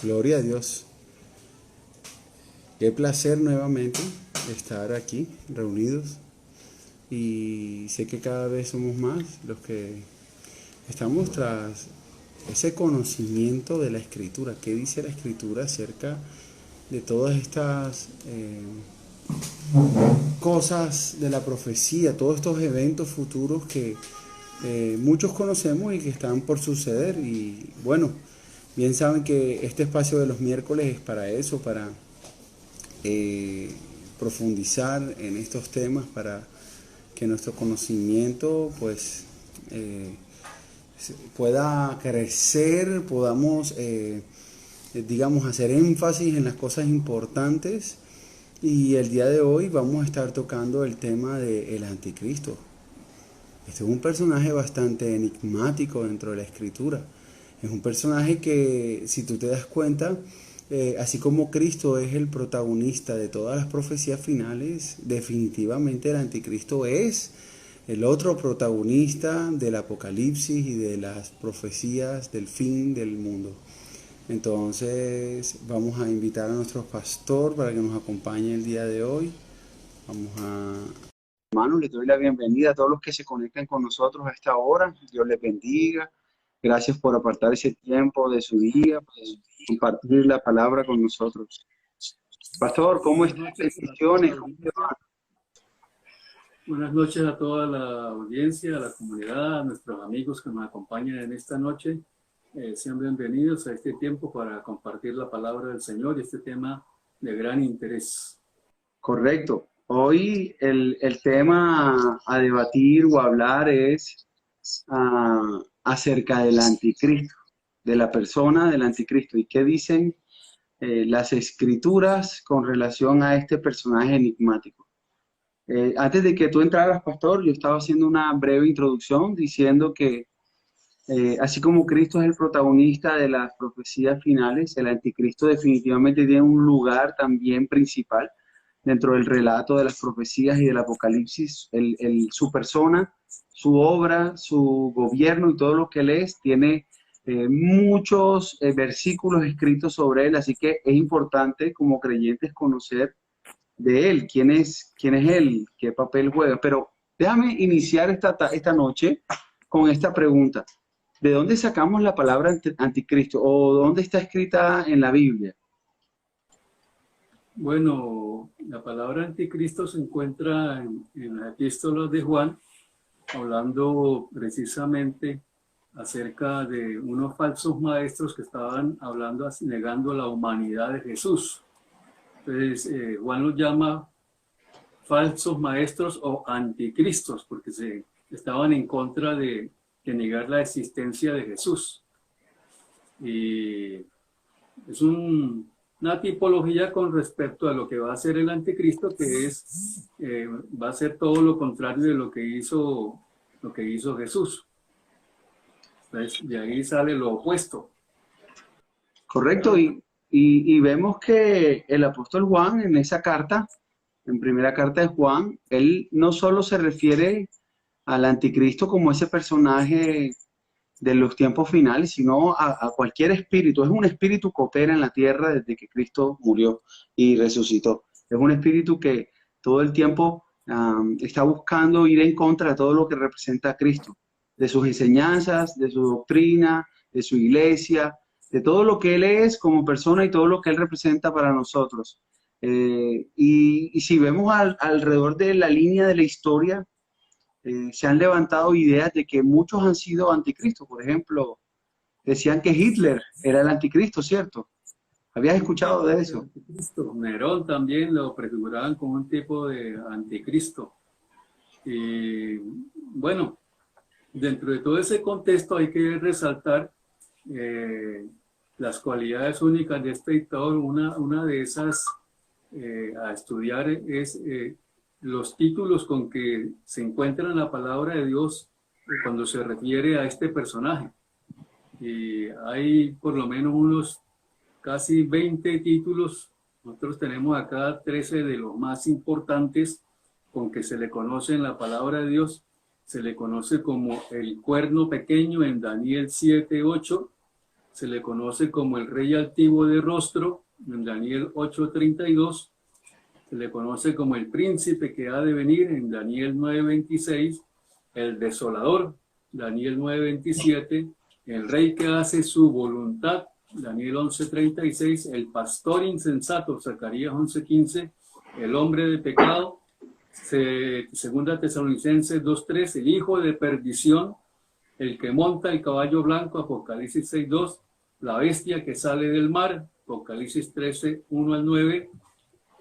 Gloria a Dios. Qué placer nuevamente estar aquí reunidos y sé que cada vez somos más los que estamos tras ese conocimiento de la Escritura. ¿Qué dice la Escritura acerca de todas estas cosas de la profecía, todos estos eventos futuros que muchos conocemos y que están por suceder? Y bueno, bien saben que este espacio de los miércoles es para eso, para eh, profundizar en estos temas, para que nuestro conocimiento pues pueda crecer, podamos digamos hacer énfasis en las cosas importantes. Y el día de hoy vamos a estar tocando el tema del anticristo. Este es un personaje bastante enigmático dentro de la escritura. Es un personaje que, si tú te das cuenta, así como Cristo es el protagonista de todas las profecías finales, definitivamente el anticristo es el otro protagonista del Apocalipsis y de las profecías del fin del mundo. Entonces vamos a invitar a nuestro pastor para que nos acompañe el día de hoy. Vamos a... Hermanos, les doy la bienvenida a todos los que se conectan con nosotros a esta hora. Dios les bendiga. Gracias por apartar ese tiempo de su día, por compartir la palabra con nosotros. Pastor, ¿cómo están? Bendiciones. ¿Cómo te va? Buenas noches a toda la audiencia, a la comunidad, a nuestros amigos que nos acompañan en esta noche. Sean bienvenidos a este tiempo para compartir la palabra del Señor y este tema de gran interés. Correcto. Hoy el tema a debatir o a hablar es acerca del anticristo, de la persona del anticristo. ¿Y qué dicen las escrituras con relación a este personaje enigmático? Antes de que tú entraras, pastor, yo estaba haciendo una breve introducción diciendo que así como Cristo es el protagonista de las profecías finales, el anticristo definitivamente tiene un lugar también principal dentro del relato de las profecías y del Apocalipsis. Su persona, su obra, su gobierno y todo lo que él es, tiene muchos versículos escritos sobre él, así que es importante como creyentes conocer de él, quién es él, qué papel juega. Pero déjame iniciar esta noche con esta pregunta. ¿De dónde sacamos la palabra anticristo? ¿O dónde está escrita en la Biblia? Bueno, la palabra anticristo se encuentra en las epístolas de Juan, hablando precisamente acerca de unos falsos maestros que estaban hablando, negando la humanidad de Jesús. Entonces, Juan los llama falsos maestros o anticristos, porque se estaban en contra de negar la existencia de Jesús. Y es una tipología con respecto a lo que va a ser el anticristo, que es, va a ser todo lo contrario de lo que hizo Jesús. Entonces, de ahí sale lo opuesto. Correcto, y vemos que el apóstol Juan en esa carta, en primera carta de Juan, él no solo se refiere al anticristo como ese personaje de los tiempos finales, sino a cualquier espíritu. Es un espíritu que opera en la tierra desde que Cristo murió y resucitó. Es un espíritu que todo el tiempo está buscando ir en contra de todo lo que representa a Cristo, de sus enseñanzas, de su doctrina, de su iglesia, de todo lo que Él es como persona y todo lo que Él representa para nosotros. Y si vemos alrededor de la línea de la historia, se han levantado ideas de que muchos han sido anticristo. Por ejemplo, decían que Hitler era el anticristo, ¿cierto? ¿Habías escuchado de eso? Anticristo. Nerón también lo prefiguraban como un tipo de anticristo. Y bueno, dentro de todo ese contexto hay que resaltar las cualidades únicas de este dictador. Una de esas a estudiar es los títulos con que se encuentra en la palabra de Dios cuando se refiere a este personaje. Y hay por lo menos unos casi 20 títulos. Nosotros tenemos acá 13 de los más importantes con que se le conoce en la palabra de Dios. Se le conoce como el cuerno pequeño en Daniel 7:8, se le conoce como el rey altivo de rostro, en Daniel 8:32, se le conoce como el príncipe que ha de venir, en Daniel 9:26, el desolador, Daniel 9:27, el rey que hace su voluntad, Daniel 11:36, el pastor insensato, Zacarías 11:15, el hombre de pecado, segunda Tesalonicenses 2:3, el hijo de perdición, el que monta el caballo blanco, Apocalipsis 6:2, la bestia que sale del mar, Apocalipsis 13:1-9,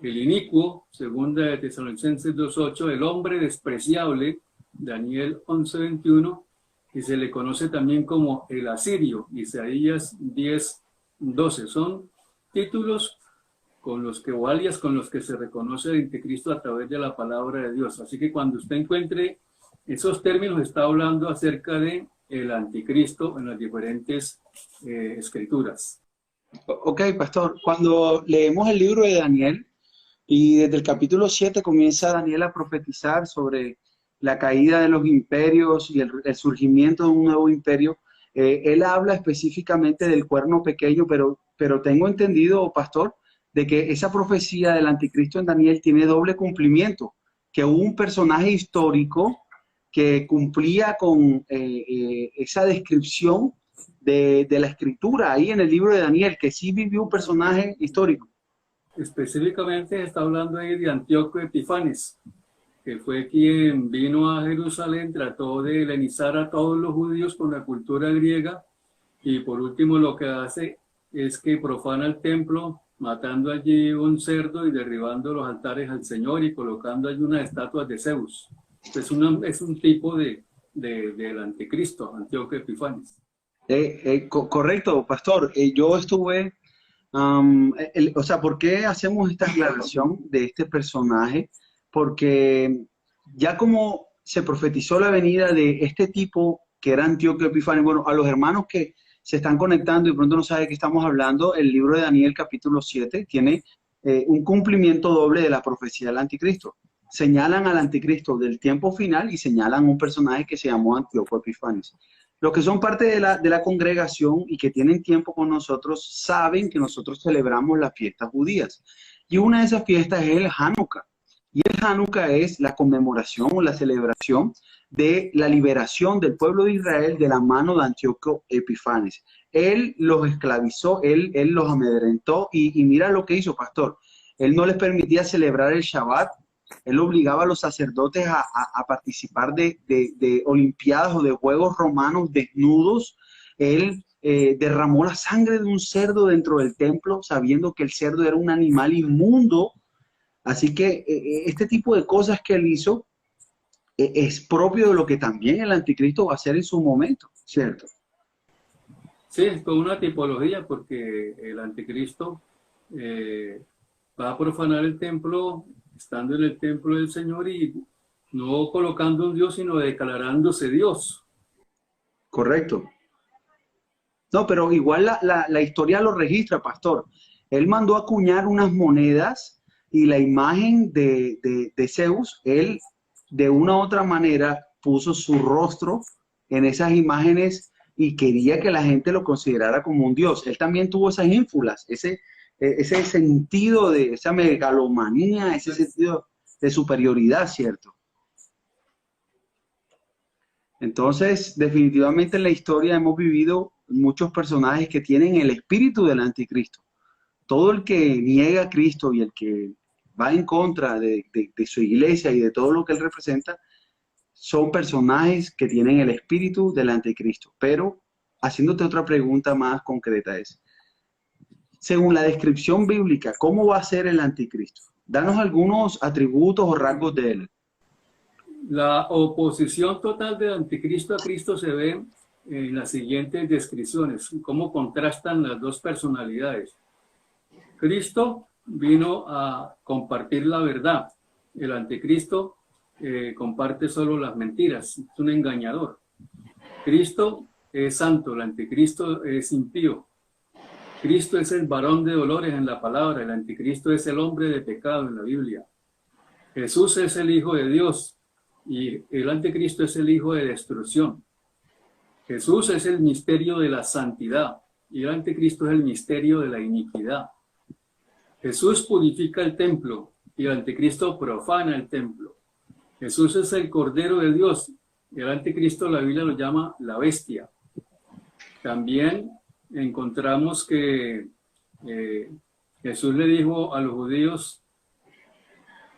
el inicuo, segunda de Tesalonicenses 2:8, el hombre despreciable, Daniel 11:21, y se le conoce también como el asirio, Isaías 10:12. Son títulos con los que, o alias con los que se reconoce el anticristo a través de la palabra de Dios. Así que cuando usted encuentre esos términos, está hablando acerca de el anticristo en las diferentes escrituras. Ok, pastor, cuando leemos el libro de Daniel, y desde el capítulo 7 comienza Daniel a profetizar sobre la caída de los imperios y el surgimiento de un nuevo imperio, él habla específicamente del cuerno pequeño, pero tengo entendido, pastor, de que esa profecía del anticristo en Daniel tiene doble cumplimiento, que hubo un personaje histórico que cumplía con esa descripción de la escritura ahí en el libro de Daniel, que sí vivió un personaje histórico. Específicamente está hablando ahí de Antíoco Epifanes, que fue quien vino a Jerusalén, trató de helenizar a todos los judíos con la cultura griega, y por último lo que hace es que profana el templo, matando allí un cerdo y derribando los altares al Señor y colocando allí unas estatuas de Zeus. Es un tipo del anticristo, Antíoco Epifanes. Correcto, pastor. Yo estuve, o sea, ¿por qué hacemos esta aclaración de este personaje? Porque ya como se profetizó la venida de este tipo que era Antíoco Epifanes, bueno, a los hermanos que se están conectando y pronto no saben de qué estamos hablando, el libro de Daniel capítulo 7 tiene un cumplimiento doble de la profecía del anticristo. Señalan al anticristo del tiempo final y señalan un personaje que se llamó Antíoco Epifanes. Los que son parte de la congregación y que tienen tiempo con nosotros saben que nosotros celebramos las fiestas judías. Y una de esas fiestas es el Hanukkah. Y el Hanukkah es la conmemoración o la celebración de la liberación del pueblo de Israel de la mano de Antíoco Epifanes. Él los esclavizó, él los amedrentó y mira lo que hizo, pastor. Él no les permitía celebrar el Shabbat. Él obligaba a los sacerdotes a participar de olimpiadas o de juegos romanos desnudos. Él derramó la sangre de un cerdo dentro del templo, sabiendo que el cerdo era un animal inmundo. Así que este tipo de cosas que él hizo es propio de lo que también el anticristo va a hacer en su momento, ¿cierto? Sí, es toda una tipología porque el anticristo va a profanar el templo, estando en el templo del Señor y no colocando un Dios, sino declarándose Dios. Correcto. No, pero igual la historia lo registra, pastor. Él mandó acuñar unas monedas y la imagen de Zeus, él de una u otra manera puso su rostro en esas imágenes y quería que la gente lo considerara como un dios. Él también tuvo esas ínfulas, ese sentido de esa megalomanía, ese sentido de superioridad, ¿cierto? Entonces, definitivamente en la historia hemos vivido muchos personajes que tienen el espíritu del anticristo. Todo el que niega a Cristo y el que va en contra de su iglesia y de todo lo que él representa, son personajes que tienen el espíritu del anticristo. Pero, haciéndote otra pregunta más concreta es, según la descripción bíblica, ¿cómo va a ser el anticristo? Danos algunos atributos o rasgos de él. La oposición total del anticristo a Cristo se ve en las siguientes descripciones, cómo contrastan las dos personalidades. Cristo vino a compartir la verdad. El anticristo comparte solo las mentiras, es un engañador. Cristo es santo, el anticristo es impío. Cristo es el varón de dolores en la palabra, el anticristo es el hombre de pecado en la Biblia. Jesús es el Hijo de Dios y el anticristo es el hijo de destrucción. Jesús es el misterio de la santidad y el anticristo es el misterio de la iniquidad. Jesús purifica el templo y el anticristo profana el templo. Jesús es el Cordero de Dios y el anticristo la Biblia lo llama la bestia. También encontramos que Jesús le dijo a los judíos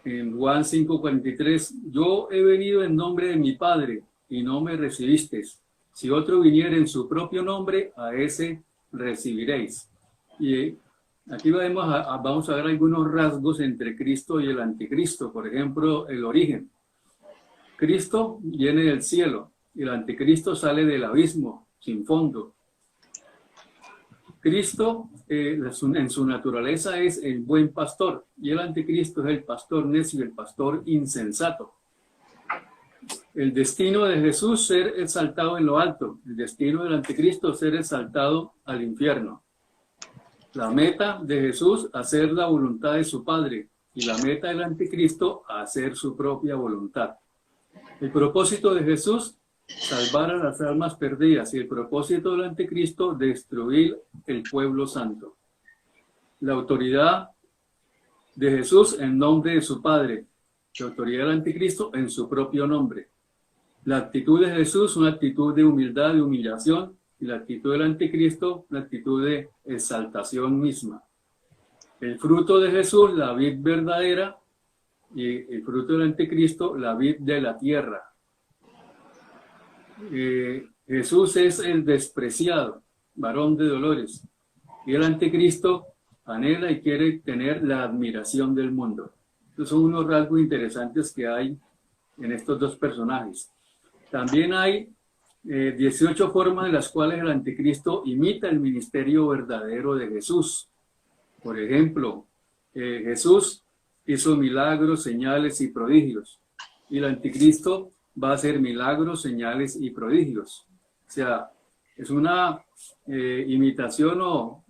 en Juan 5:43, yo he venido en nombre de mi Padre y no me recibisteis. Si otro viniera en su propio nombre, a ese recibiréis. Y aquí vamos a ver algunos rasgos entre Cristo y el anticristo. Por ejemplo, el origen. Cristo viene del cielo y el anticristo sale del abismo, sin fondo. Cristo en su naturaleza es el buen pastor y el anticristo es el pastor necio, el pastor insensato. El destino de Jesús, ser exaltado en lo alto. El destino del anticristo, ser exaltado al infierno. La meta de Jesús, hacer la voluntad de su Padre. Y la meta del anticristo, hacer su propia voluntad. El propósito de Jesús, salvar a las almas perdidas. Y el propósito del anticristo, destruir el pueblo santo. La autoridad de Jesús en nombre de su Padre. La autoridad del anticristo en su propio nombre. La actitud de Jesús, una actitud de humildad, de humillación, y la actitud del anticristo, una actitud de exaltación misma. El fruto de Jesús, la vid verdadera, y el fruto del anticristo, la vid de la tierra. Jesús es el despreciado, varón de dolores, y el anticristo anhela y quiere tener la admiración del mundo. Estos son unos rasgos interesantes que hay en estos dos personajes. También hay 18 formas en las cuales el anticristo imita el ministerio verdadero de Jesús. Por ejemplo, Jesús hizo milagros, señales y prodigios. Y el anticristo va a hacer milagros, señales y prodigios. O sea, es una imitación o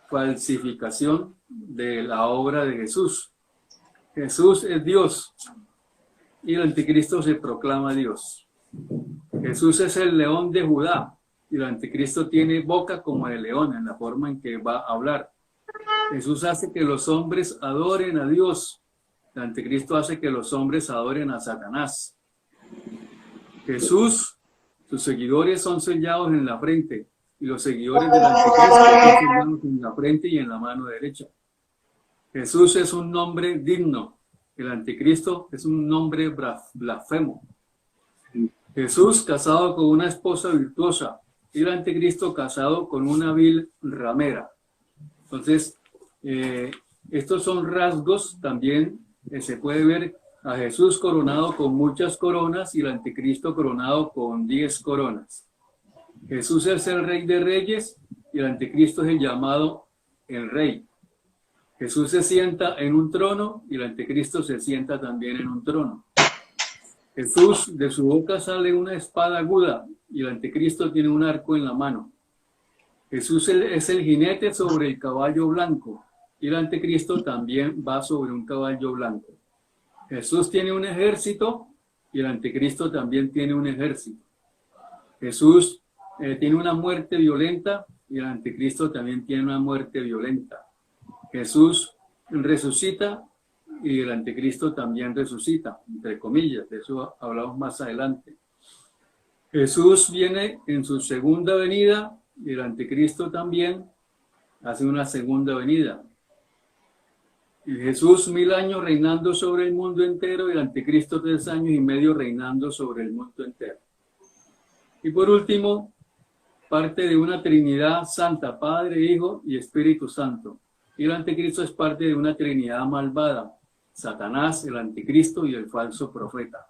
falsificación de la obra de Jesús. Jesús es Dios y el anticristo se proclama Dios. Jesús es el león de Judá y el anticristo tiene boca como de león en la forma en que va a hablar. Jesús hace que los hombres adoren a Dios. El anticristo hace que los hombres adoren a Satanás. Jesús, sus seguidores son sellados en la frente y los seguidores del anticristo son sellados en la frente y en la mano derecha. Jesús es un nombre digno. El anticristo es un nombre blasfemo. Jesús casado con una esposa virtuosa y el anticristo casado con una vil ramera. Entonces, estos son rasgos también se puede ver a Jesús coronado con muchas coronas y el anticristo coronado con 10 coronas. Jesús es el rey de reyes y el anticristo es el llamado el rey. Jesús se sienta en un trono y el anticristo se sienta también en un trono. Jesús, de su boca sale una espada aguda y el anticristo tiene un arco en la mano. Jesús es el jinete sobre el caballo blanco y el anticristo también va sobre un caballo blanco. Jesús tiene un ejército y el anticristo también tiene un ejército. Jesús tiene una muerte violenta y el anticristo también tiene una muerte violenta. Jesús resucita y el anticristo también resucita, entre comillas, de eso hablamos más adelante. Jesús viene en su segunda venida y el anticristo también hace una segunda venida. Y Jesús 1000 años reinando sobre el mundo entero y el anticristo 3 años y medio reinando sobre el mundo entero. Y por último, parte de una Trinidad santa, Padre, Hijo y Espíritu Santo. Y el anticristo es parte de una Trinidad malvada, Satanás, el anticristo y el falso profeta.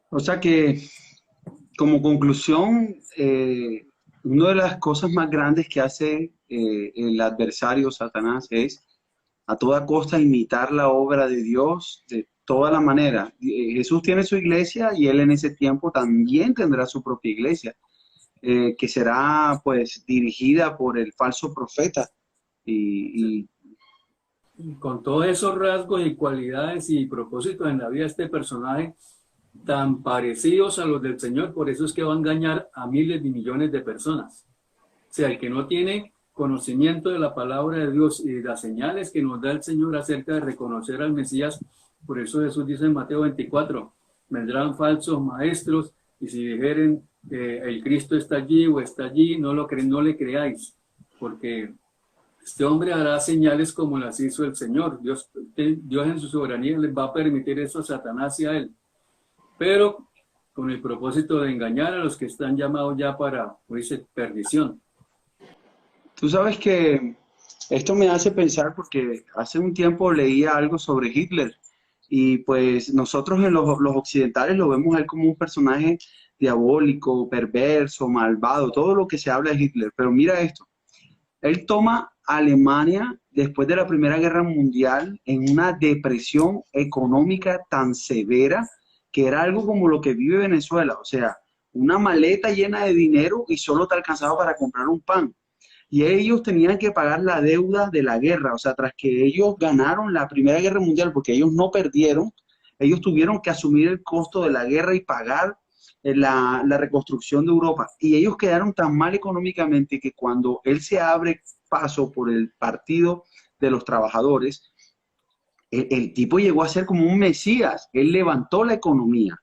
O sea que, como conclusión, una de las cosas más grandes que hace el adversario Satanás es a toda costa imitar la obra de Dios de toda la manera. Jesús tiene su iglesia y él en ese tiempo también tendrá su propia iglesia, que será pues dirigida por el falso profeta. Y con todos esos rasgos y cualidades y propósitos en la vida de este personaje tan parecidos a los del Señor, por eso es que va a engañar a miles de millones de personas. sea, el que no tiene conocimiento de la palabra de Dios y las señales que nos da el Señor acerca de reconocer al Mesías, por eso Jesús dice en Mateo 24, vendrán falsos maestros y si dijeren el Cristo está allí o está allí, no le creáis, porque este hombre hará señales como las hizo el Señor. Dios en su soberanía les va a permitir eso a Satanás y a él, pero con el propósito de engañar a los que están llamados ya para, como dice, perdición. Tú sabes que esto me hace pensar porque hace un tiempo leía algo sobre Hitler y pues nosotros en los occidentales lo vemos a él como un personaje diabólico, perverso, malvado, todo lo que se habla de Hitler. Pero mira esto, él toma a Alemania después de la Primera Guerra Mundial en una depresión económica tan severa que era algo como lo que vive Venezuela, o sea, una maleta llena de dinero y solo te alcanzaba para comprar un pan. Y ellos tenían que pagar la deuda de la guerra, o sea, tras que ellos ganaron la Primera Guerra Mundial, porque ellos no perdieron, ellos tuvieron que asumir el costo de la guerra y pagar la reconstrucción de Europa. Y ellos quedaron tan mal económicamente que cuando él se abre paso por el Partido de los Trabajadores, el tipo llegó a ser como un mesías, él levantó la economía,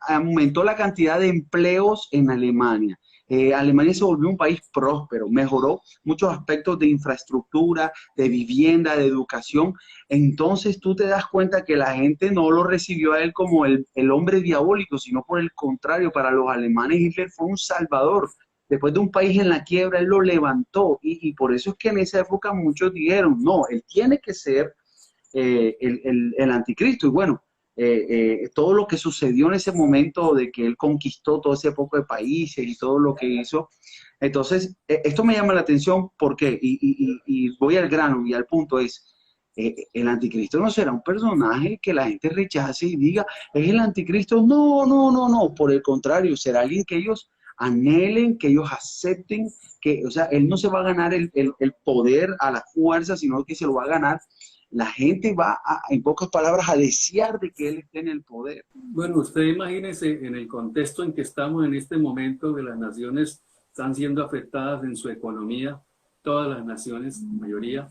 aumentó la cantidad de empleos en Alemania. Alemania se volvió un país próspero, mejoró muchos aspectos de infraestructura, de vivienda, de educación. Entonces tú te das cuenta que la gente no lo recibió a él como el hombre diabólico, sino por el contrario, para los alemanes Hitler fue un salvador. Después de un país en la quiebra, él lo levantó y por eso es que en esa época muchos dijeron, no, él tiene que ser el anticristo. Y bueno, todo lo que sucedió en ese momento de que él conquistó todo ese poco de países y todo lo que hizo. Entonces, esto me llama la atención porque, y voy al grano y al punto es, el anticristo no será un personaje que la gente rechace y diga, es el anticristo. No, no, no, no, por el contrario, será alguien que ellos anhelen, que ellos acepten, que, o sea, él no se va a ganar el poder a la fuerza, sino que se lo va a ganar. La gente va, en pocas palabras, a desear de que él esté en el poder. Bueno, usted imagínese en el contexto en que estamos en este momento, que las naciones están siendo afectadas en su economía, todas las naciones, la mayoría,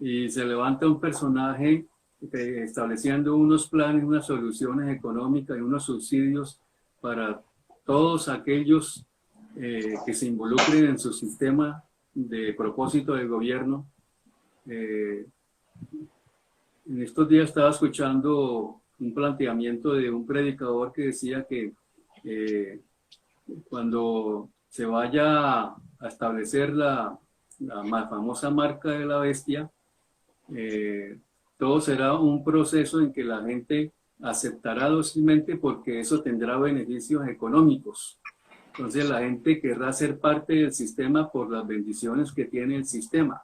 y se levanta un personaje estableciendo unos planes, unas soluciones económicas y unos subsidios para todos aquellos que se involucren en su sistema de propósito del gobierno. En estos días estaba escuchando un planteamiento de un predicador que decía que cuando se vaya a establecer la más famosa marca de la bestia, todo será un proceso en que la gente aceptará dócilmente porque eso tendrá beneficios económicos. Entonces la gente querrá ser parte del sistema por las bendiciones que tiene el sistema.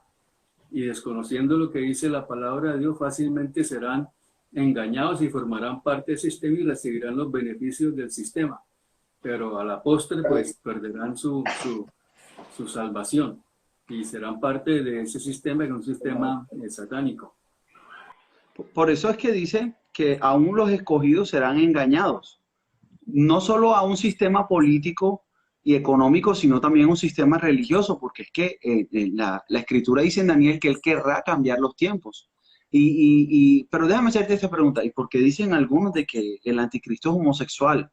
Y desconociendo lo que dice la palabra de Dios, fácilmente serán engañados y formarán parte del sistema y recibirán los beneficios del sistema. Pero a la postre, pues, perderán su salvación y serán parte de ese sistema, que es un sistema satánico. Por eso es que dice que aún los escogidos serán engañados. No solo a un sistema político y económico, sino también a un sistema religioso, porque es que la Escritura dice en Daniel que él querrá cambiar los tiempos. Pero déjame hacerte esta pregunta, ¿y por qué dicen algunos de que el anticristo es homosexual?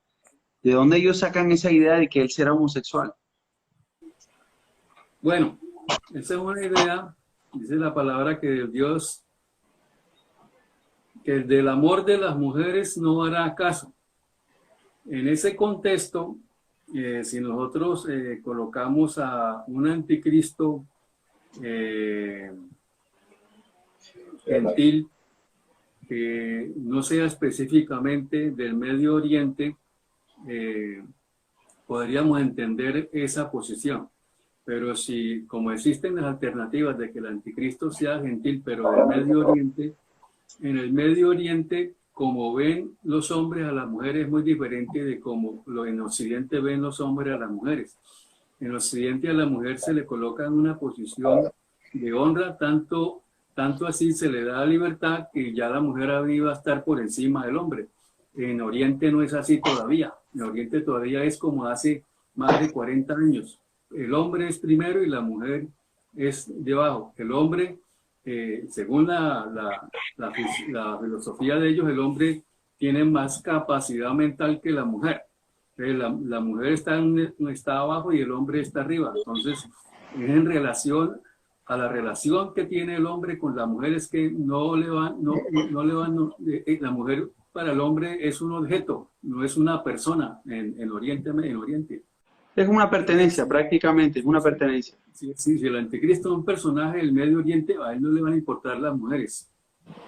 ¿De dónde ellos sacan esa idea de que él será homosexual? Bueno, esa es una idea, dice la palabra que Dios, que del amor de las mujeres no hará caso. En ese contexto, si nosotros colocamos a un anticristo gentil, que no sea específicamente del Medio Oriente, podríamos entender esa posición. Pero si, como existen las alternativas de que el anticristo sea gentil, pero del Medio Oriente, en el Medio Oriente, como ven los hombres a las mujeres, es muy diferente de como en Occidente ven los hombres a las mujeres. En Occidente a la mujer se le coloca en una posición de honra, tanto así se le da libertad que ya la mujer arriba va a estar por encima del hombre. En Oriente no es así todavía. En Oriente todavía es como hace más de 40 años. el hombre es primero y la mujer es debajo. El hombre, según la filosofía de ellos, el hombre tiene más capacidad mental que la mujer. La mujer está abajo y el hombre está arriba. Entonces, es en relación a la relación que tiene el hombre con la mujer, es que la mujer para el hombre es un objeto, no es una persona en Oriente. Es una Entonces, pertenencia, prácticamente, es una pertenencia. si el anticristo es un personaje del Medio Oriente, a él no le van a importar las mujeres,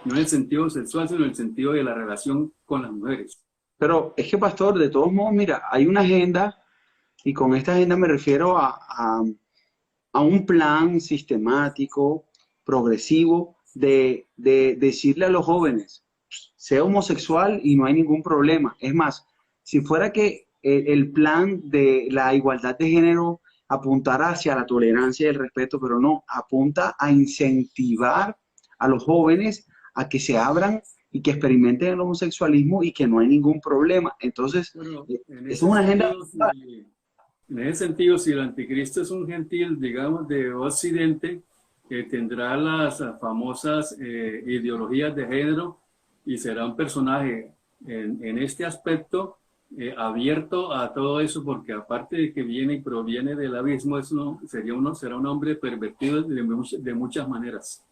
no en el sentido sexual, sino en el sentido de la relación con las mujeres. Pero es que, pastor, de todos modos, mira, hay una agenda, y con esta agenda me refiero a un plan sistemático, progresivo, de decirle a los jóvenes, sea homosexual y no hay ningún problema. Es más, si fuera que el plan de la igualdad de género apuntara hacia la tolerancia y el respeto, pero no, apunta a incentivar a los jóvenes a que se abran y que experimenten el homosexualismo y que no hay ningún problema. Entonces, Bueno, es una agenda. en ese sentido, si el anticristo es un gentil, digamos, de Occidente, que tendrá las famosas ideologías de género y será un personaje en este aspecto abierto a todo eso, porque aparte de que viene y proviene del abismo, será un hombre pervertido de muchas maneras.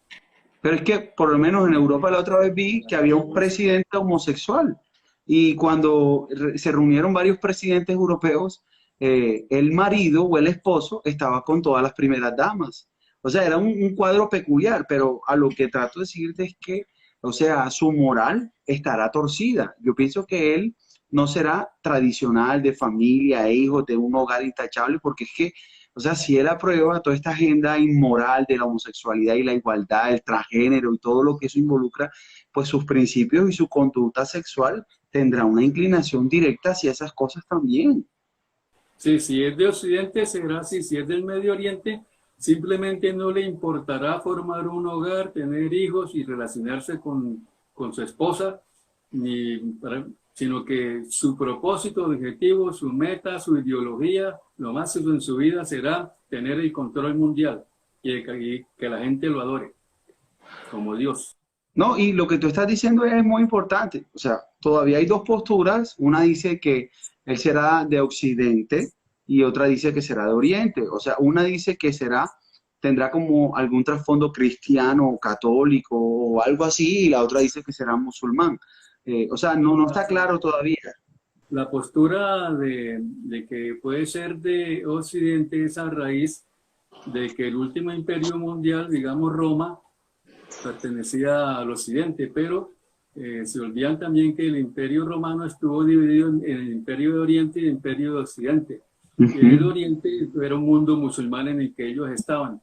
Pero es que por lo menos en Europa la otra vez vi que había un presidente homosexual y cuando se reunieron varios presidentes europeos, el marido o el esposo estaba con todas las primeras damas. O sea, era un cuadro peculiar, pero a lo que trato de decirte es que, o sea, su moral estará torcida. Yo pienso que él no será tradicional de familia e hijos de un hogar intachable, porque es que, o sea, si él aprueba toda esta agenda inmoral de la homosexualidad y la igualdad, el transgénero y todo lo que eso involucra, pues sus principios y su conducta sexual tendrá una inclinación directa hacia esas cosas también. Sí, si es de Occidente será así, si es del Medio Oriente, simplemente no le importará formar un hogar, tener hijos y relacionarse con su esposa, sino que su propósito, objetivo, su meta, su ideología, lo máximo en su vida será tener el control mundial y que la gente lo adore como Dios. No, y lo que tú estás diciendo es muy importante. O sea, todavía hay dos posturas. Una dice que él será de Occidente y otra dice que será de Oriente. O sea, una dice que tendrá como algún trasfondo cristiano, católico o algo así, y la otra dice que será musulmán. O sea, no está claro todavía. La postura de que puede ser de Occidente es a raíz de que el último imperio mundial, digamos Roma, pertenecía al Occidente, pero se olvidan también que el imperio romano estuvo dividido en el imperio de Oriente y el imperio de Occidente. El Oriente era un mundo musulmán en el que ellos estaban.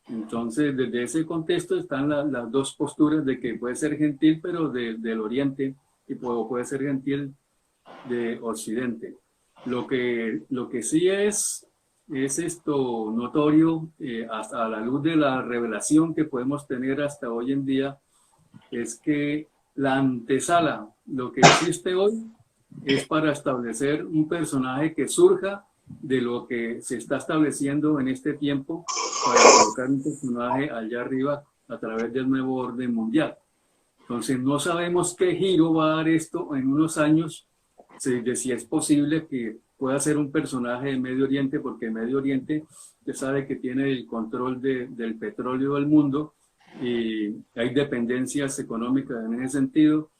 Entonces, desde ese contexto están las dos posturas de que puede ser gentil, pero del Oriente, y puede ser gentil de Occidente. Lo que sí es esto notorio, hasta a la luz de la revelación que podemos tener hasta hoy en día, es que la antesala, lo que existe hoy, es para establecer un personaje que surja de lo que se está estableciendo en este tiempo para colocar un personaje allá arriba a través del nuevo orden mundial. Entonces no sabemos qué giro va a dar esto en unos años, de si es posible que pueda ser un personaje de Medio Oriente, porque Medio Oriente ya sabe que tiene el control del petróleo del mundo y hay dependencias económicas en ese sentido,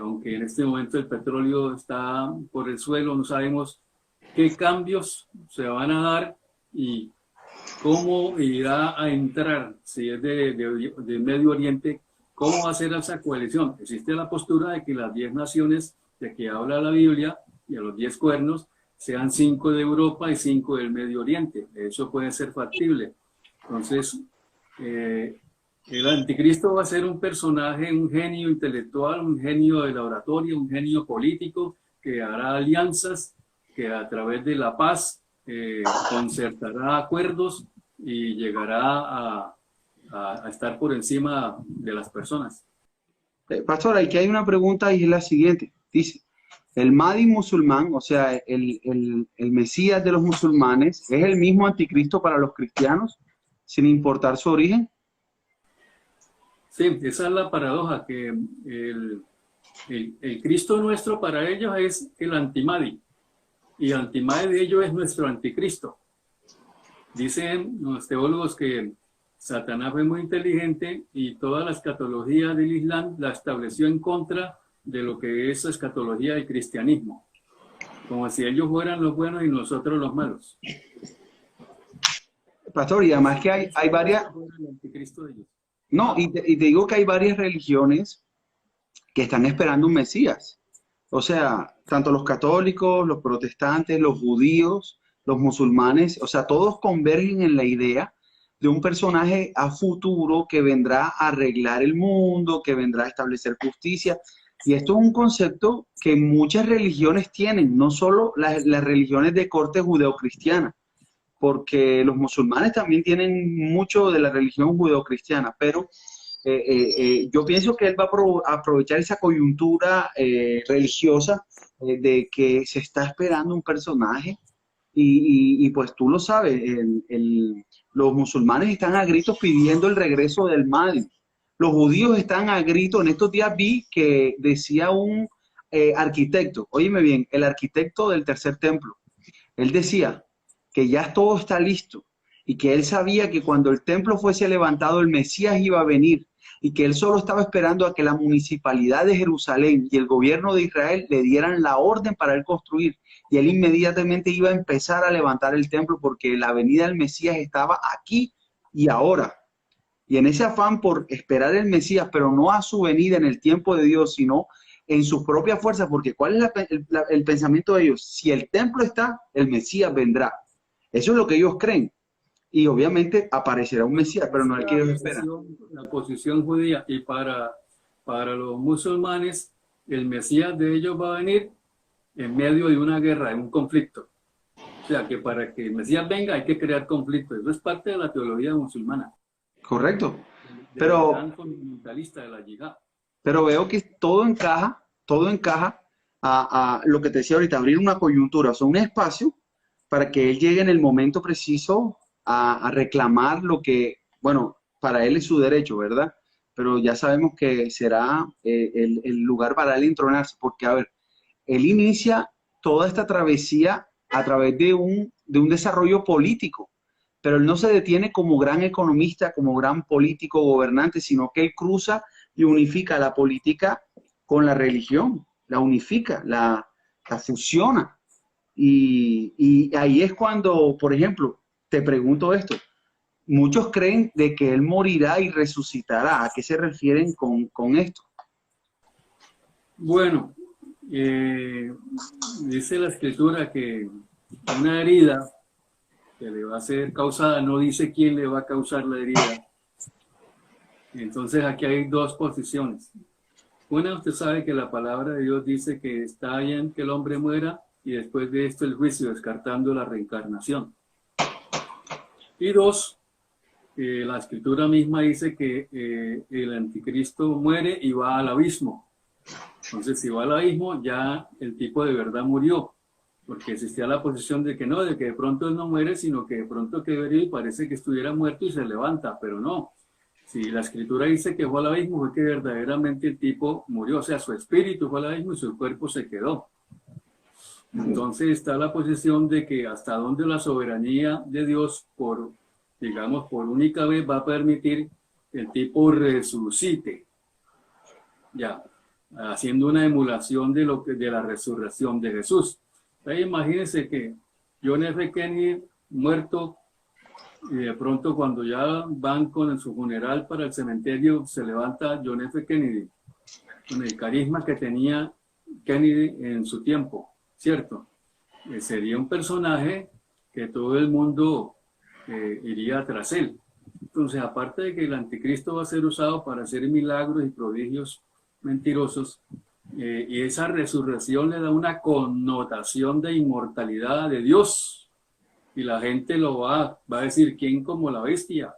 aunque en este momento el petróleo está por el suelo, no sabemos qué cambios se van a dar y cómo irá a entrar, si es de Medio Oriente, cómo va a ser esa coalición. Existe la postura de que las 10 naciones de que habla la Biblia y a los 10 cuernos sean 5 de Europa y 5 del Medio Oriente. Eso puede ser factible. Entonces, el anticristo va a ser un personaje, un genio intelectual, un genio de la oratoria, un genio político que hará alianzas, que a través de la paz concertará acuerdos y llegará a estar por encima de las personas. Pastor, aquí hay una pregunta y es la siguiente. Dice, El Mahdi musulmán, o sea, el Mesías de los musulmanes, es el mismo anticristo para los cristianos, sin importar su origen. Sí, esa es la paradoja, que el Cristo nuestro para ellos es el antimadi, y el antimadi de ellos es nuestro anticristo. Dicen los teólogos que Satanás fue muy inteligente y toda la escatología del Islam la estableció en contra de lo que es la escatología del cristianismo, como si ellos fueran los buenos y nosotros los malos. Pastor, y además que hay varias... No, y te digo que hay varias religiones que están esperando un Mesías. O sea, tanto los católicos, los protestantes, los judíos, los musulmanes, o sea, todos convergen en la idea de un personaje a futuro que vendrá a arreglar el mundo, que vendrá a establecer justicia. Y esto es un concepto que muchas religiones tienen, no solo las religiones de corte judeocristiana, porque los musulmanes también tienen mucho de la religión judeocristiana, pero yo pienso que él va a aprovechar esa coyuntura religiosa de que se está esperando un personaje y pues tú lo sabes, los musulmanes están a gritos pidiendo el regreso del Mahdi. Los judíos están a gritos. En estos días vi que decía un arquitecto, óyeme bien, el arquitecto del tercer templo, él decía que ya todo está listo y que él sabía que cuando el templo fuese levantado el Mesías iba a venir y que él solo estaba esperando a que la municipalidad de Jerusalén y el gobierno de Israel le dieran la orden para él construir, y él inmediatamente iba a empezar a levantar el templo porque la venida del Mesías estaba aquí y ahora. Y en ese afán por esperar el Mesías, pero no a su venida en el tiempo de Dios, sino en sus propias fuerzas, porque ¿cuál es el pensamiento de ellos? Si el templo está, el Mesías vendrá. Eso es lo que ellos creen. Y obviamente aparecerá un Mesías, pero no el que ellos esperan. La posición judía, y para los musulmanes, el Mesías de ellos va a venir en medio de una guerra, de un conflicto. O sea, que para que el Mesías venga hay que crear conflicto. Eso es parte de la teología musulmana. Correcto. Pero fundamentalista de la yihad. Pero veo que todo encaja a lo que te decía ahorita, abrir una coyuntura, o sea, un espacio para que él llegue en el momento preciso a reclamar lo que, bueno, para él es su derecho, ¿verdad? Pero ya sabemos que será el lugar para él entronarse, porque, a ver, él inicia toda esta travesía a través de un desarrollo político, pero él no se detiene como gran economista, como gran político gobernante, sino que él cruza y unifica la política con la religión, la unifica, la fusiona. Y ahí es cuando, por ejemplo, te pregunto esto, muchos creen de que él morirá y resucitará. ¿A qué se refieren con esto? Bueno, dice la escritura que una herida que le va a ser causada, no dice quién le va a causar la herida. Entonces aquí hay dos posiciones. Una, usted sabe que la palabra de Dios dice que está bien que el hombre muera y después de esto el juicio, descartando la reencarnación. Y dos, la escritura misma dice que el anticristo muere y va al abismo. Entonces, si va al abismo, ya el tipo de verdad murió, porque existía la posición de que no, de que de pronto él no muere, sino que de pronto que vería y parece que estuviera muerto y se levanta, pero no. Si la escritura dice que fue al abismo, fue que verdaderamente el tipo murió, o sea, su espíritu fue al abismo y su cuerpo se quedó. Entonces está la posición de que hasta dónde la soberanía de Dios, digamos, por única vez va a permitir que el tipo resucite, ya, haciendo una emulación de la resurrección de Jesús. Entonces, imagínense que John F. Kennedy muerto, y de pronto cuando ya van con su funeral para el cementerio, se levanta John F. Kennedy, con el carisma que tenía Kennedy en su tiempo, ¿cierto? Sería un personaje que todo el mundo iría tras él. Entonces, aparte de que el anticristo va a ser usado para hacer milagros y prodigios mentirosos, y esa resurrección le da una connotación de inmortalidad de Dios, y la gente lo va a decir, ¿quién como la bestia?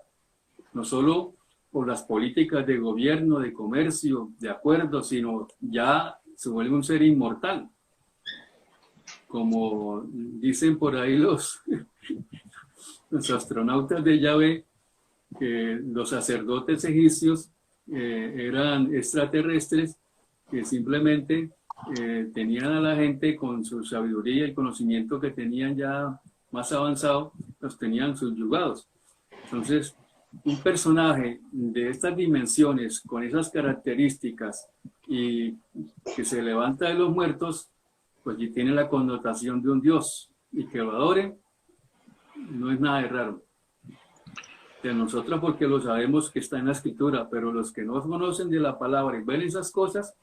No solo por las políticas de gobierno, de comercio, de acuerdos, sino ya se vuelve un ser inmortal. como dicen por ahí los astronautas de Yahvé, que los sacerdotes egipcios eran extraterrestres que simplemente tenían a la gente con su sabiduría y conocimiento que tenían ya más avanzado, los tenían subyugados. Entonces, un personaje de estas dimensiones, con esas características y que se levanta de los muertos, pues y tiene la connotación de un dios, y que lo adore, no es nada de raro. De nosotros porque lo sabemos que está en la escritura, pero los que no conocen de la palabra y ven esas cosas,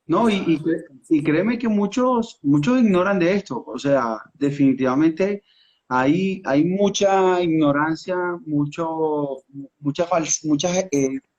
No, y créeme que muchos ignoran de esto. O sea, definitivamente hay mucha ignorancia, muchas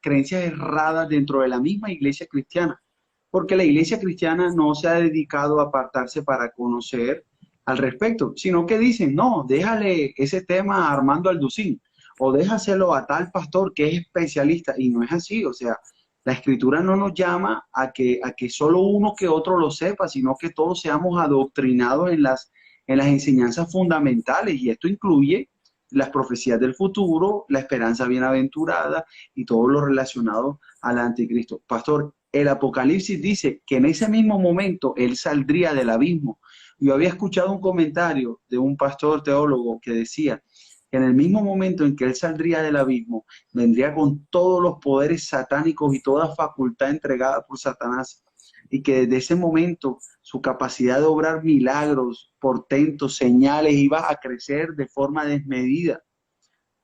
creencias erradas dentro de la misma iglesia cristiana. Porque la iglesia cristiana no se ha dedicado a apartarse para conocer al respecto, sino que dicen, no, déjale ese tema a Armando Alducín, o déjaselo a tal pastor que es especialista, y no es así. O sea, la escritura no nos llama a que solo uno que otro lo sepa, sino que todos seamos adoctrinados en las enseñanzas fundamentales, y esto incluye las profecías del futuro, la esperanza bienaventurada y todo lo relacionado al anticristo. Pastor, el Apocalipsis dice que en ese mismo momento él saldría del abismo. Yo había escuchado un comentario de un pastor teólogo que decía que en el mismo momento en que él saldría del abismo, vendría con todos los poderes satánicos y toda facultad entregada por Satanás, y que desde ese momento su capacidad de obrar milagros, portentos, señales, iba a crecer de forma desmedida.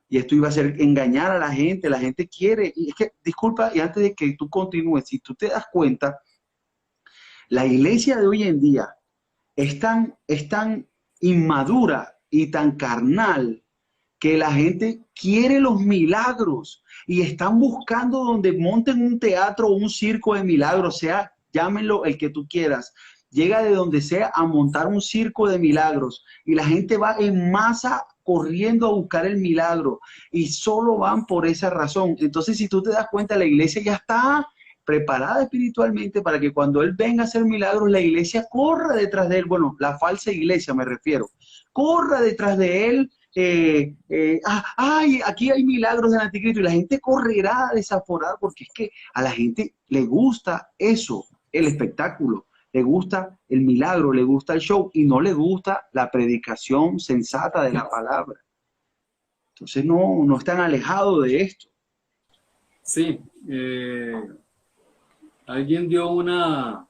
Y esto iba a ser engañar a la gente quiere, y es que, disculpa, y antes de que tú continúes, si tú te das cuenta, la iglesia de hoy en día es tan inmadura y tan carnal que la gente quiere los milagros y están buscando donde monten un teatro o un circo de milagros, sea, llámenlo el que tú quieras. Llega de donde sea a montar un circo de milagros y la gente va en masa corriendo a buscar el milagro y solo van por esa razón. Entonces, si tú te das cuenta, la iglesia ya está preparada espiritualmente para que cuando él venga a hacer milagros, la iglesia corra detrás de él. Bueno, la falsa iglesia me refiero. Corra detrás de él. Ay, aquí hay milagros del anticristo, y la gente correrá desaforada porque es que a la gente le gusta eso, el espectáculo, le gusta el milagro, le gusta el show, y no le gusta la predicación sensata de la palabra. Entonces no están alejados de esto. sí, alguien dio una